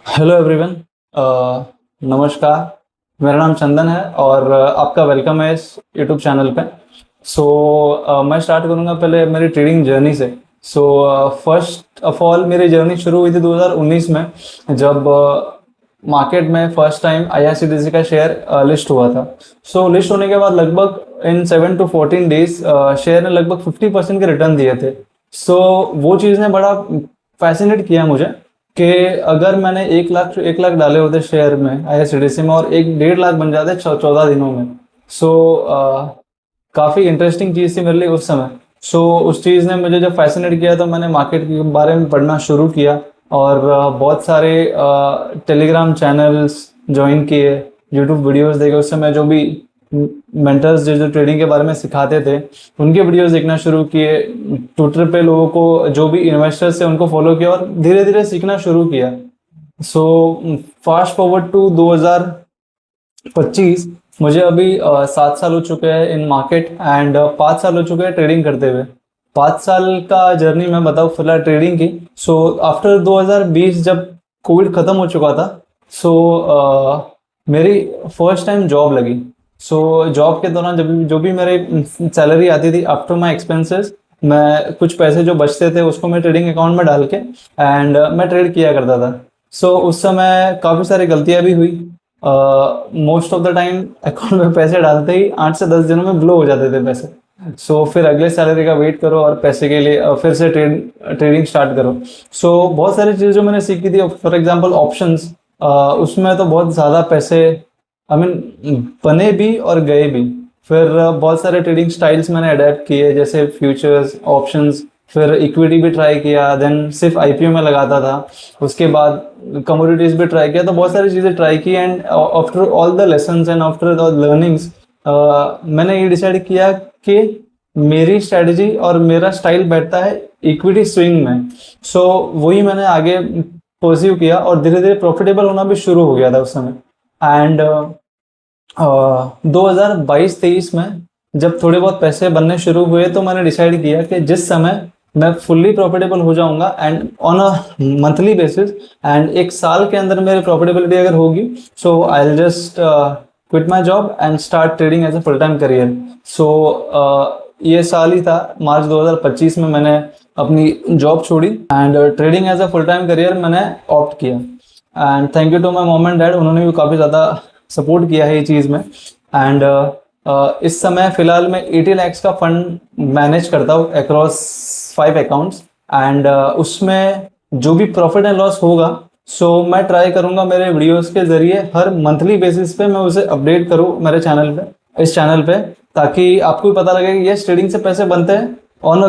Hello everyone. नमस्कार। मेरा नाम चंदन है और आपका वेलकम है इस यूट्यूब चैनल पे। मैं स्टार्ट करूँगा पहले मेरी ट्रेडिंग जर्नी से। फर्स्ट ऑफ ऑल मेरी जर्नी शुरू हुई थी 2019 में, जब मार्केट में फर्स्ट टाइम आईआरसीटीसी का शेयर लिस्ट हुआ था। लिस्ट होने के बाद लगभग इन 7 to 14 डेज शेयर ने लगभग 50% के रिटर्न दिए थे। वो चीज़ ने बड़ा फैसिनेट किया मुझे कि अगर मैंने 1 लाख डाले होते शेयर में आईआरसीटीसी में और 1.5 लाख बन जाते 14 दिनों में। काफ़ी इंटरेस्टिंग चीज़ थी मेरे लिए उस समय। उस चीज़ ने मुझे जब फैसिनेट किया तो मैंने मार्केट के बारे में पढ़ना शुरू किया और बहुत सारे टेलीग्राम चैनल्स ज्वाइन किए, यूट्यूब वीडियोस देखे। उस समय जो भी मेंटर्स जो ट्रेडिंग के बारे में सिखाते थे उनके वीडियोस देखना शुरू किए। ट्विटर पे लोगों को जो भी इन्वेस्टर्स थे उनको फॉलो किया और धीरे धीरे सीखना शुरू किया। फास्ट फॉरवर्ड टू 2025, मुझे अभी 7 साल हो चुके हैं इन मार्केट एंड 5 साल हो चुके हैं ट्रेडिंग करते हुए। 5 साल का जर्नी मैं बताऊँ फिलहाल ट्रेडिंग की। आफ्टर 2020 जब कोविड ख़त्म हो चुका था, मेरी फर्स्ट टाइम जॉब लगी। जॉब के दौरान जब जो भी मेरे सैलरी आती थी आफ्टर माई एक्सपेंसेस, मैं कुछ पैसे जो बचते थे उसको मैं ट्रेडिंग अकाउंट में डाल के एंड मैं ट्रेड किया करता था। उस समय काफ़ी सारी गलतियां भी हुई। Most of the time account में पैसे डालते ही 8 से 10 दिनों में ब्लो हो जाते थे पैसे। फिर अगले सैलरी का वेट करो और पैसे के लिए फिर से ट्रेडिंग स्टार्ट करो। बहुत सारी चीज़ें जो मैंने सीखी थी, फॉर एग्जांपल ऑप्शंस, उसमें तो बहुत ज़्यादा पैसे बने भी और गए भी। फिर बहुत सारे ट्रेडिंग स्टाइल्स मैंने अडेप्ट किए, जैसे फ्यूचर्स, ऑप्शंस, फिर इक्विटी भी ट्राई किया, देन सिर्फ आईपीओ में लगाता था। उसके बाद कमोडिटीज भी ट्राई किया। तो बहुत सारी चीज़ें ट्राई की and after all the lessons and after the learnings मैंने ये डिसाइड किया कि मेरी स्ट्रेटजी और मेरा स्टाइल बैठता है इक्विटी स्विंग में। वही मैंने आगे परस्यू किया और धीरे धीरे प्रॉफिटेबल होना भी शुरू हो गया था उस समय। एंड 2022-23 में जब थोड़े बहुत पैसे बनने शुरू हुए तो मैंने डिसाइड किया कि जिस समय मैं फुल्ली प्रॉफिटेबल हो जाऊंगा and on a monthly basis and 1 साल के अंदर मेरी प्रॉफिटेबिलिटी अगर होगी, I will just quit my job and start trading as a full time career. ये साल ही था, मार्च 2025 में मैंने अपनी जॉब छोड़ी and trading as a full time career मैंने ऑप्ट किया। And thank you to my mom and dad, उन्होंने भी काफ़ी ज़्यादा सपोर्ट किया है ये चीज़ में। एंड इस समय फ़िलहाल मैं 80 lakhs का फंड मैनेज करता हूँ अक्रॉस 5 अकाउंट्स एंड उसमें जो भी प्रॉफिट एंड लॉस होगा मैं ट्राई करूँगा मेरे वीडियोस के ज़रिए हर मंथली बेसिस पे मैं उसे अपडेट करूँ मेरे चैनल पे, इस चैनल पे, ताकि आपको भी पता लगे कि ये ट्रेडिंग से पैसे बनते हैं on a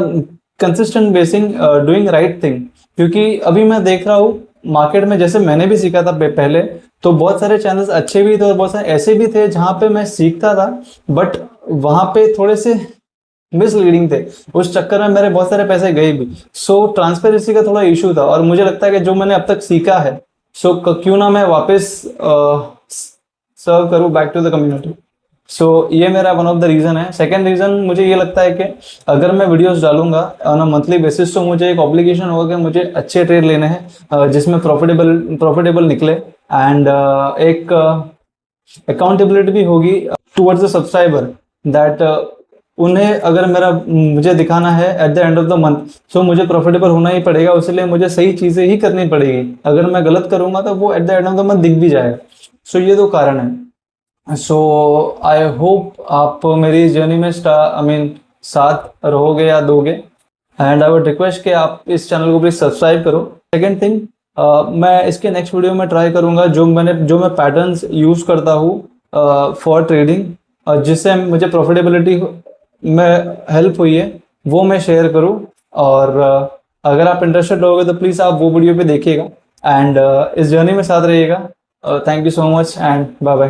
consistent basin, doing right thing. क्योंकि अभी मैं देख रहा हूँ मार्केट में, जैसे मैंने भी सीखा था पहले, तो बहुत सारे चैनल्स अच्छे भी थे और बहुत सारे ऐसे भी थे जहाँ पे मैं सीखता था बट वहाँ पे थोड़े से मिसलीडिंग थे। उस चक्कर में मेरे बहुत सारे पैसे गए भी। ट्रांसपेरेंसी का थोड़ा इशू था और मुझे लगता है कि जो मैंने अब तक सीखा है क्यों ना मैं वापस सर्व करूँ बैक टू द कम्युनिटी। ये मेरा वन ऑफ द रीज़न है। सेकेंड रीज़न मुझे ये लगता है कि अगर मैं वीडियोस डालूंगा ऑन अ मंथली बेसिस तो मुझे एक ऑब्लिगेशन होगा कि मुझे अच्छे ट्रेड लेने हैं जिसमें प्रॉफिटेबल निकले एंड एक अकाउंटेबिलिटी भी होगी टुवर्ड्स द सब्सक्राइबर दैट उन्हें अगर मुझे दिखाना है at the end of the month मुझे प्रॉफिटेबल होना ही पड़ेगा। इसलिए मुझे सही चीज़ें ही करनी पड़ेगी। अगर मैं गलत करूंगा तो वो at the end of the month दिख भी जाएगा। ये 2 कारण है। आई होप आप मेरी जर्नी में साथ रहोगे या दोगे एंड आई वुड रिक्वेस्ट कि आप इस चैनल को प्लीज सब्सक्राइब करो। सेकेंड थिंग, मैं इसके नेक्स्ट वीडियो में ट्राई करूंगा जो मैं पैटर्न्स यूज़ करता हूँ फॉर ट्रेडिंग जिससे मुझे प्रॉफिटेबिलिटी में हेल्प हुई है वो मैं शेयर करूँ। और अगर आप इंटरेस्टेड रहोगे तो प्लीज़ आप वो वीडियो पे देखिएगा एंड इस जर्नी में साथ रहिएगा। Thank you so much and bye bye.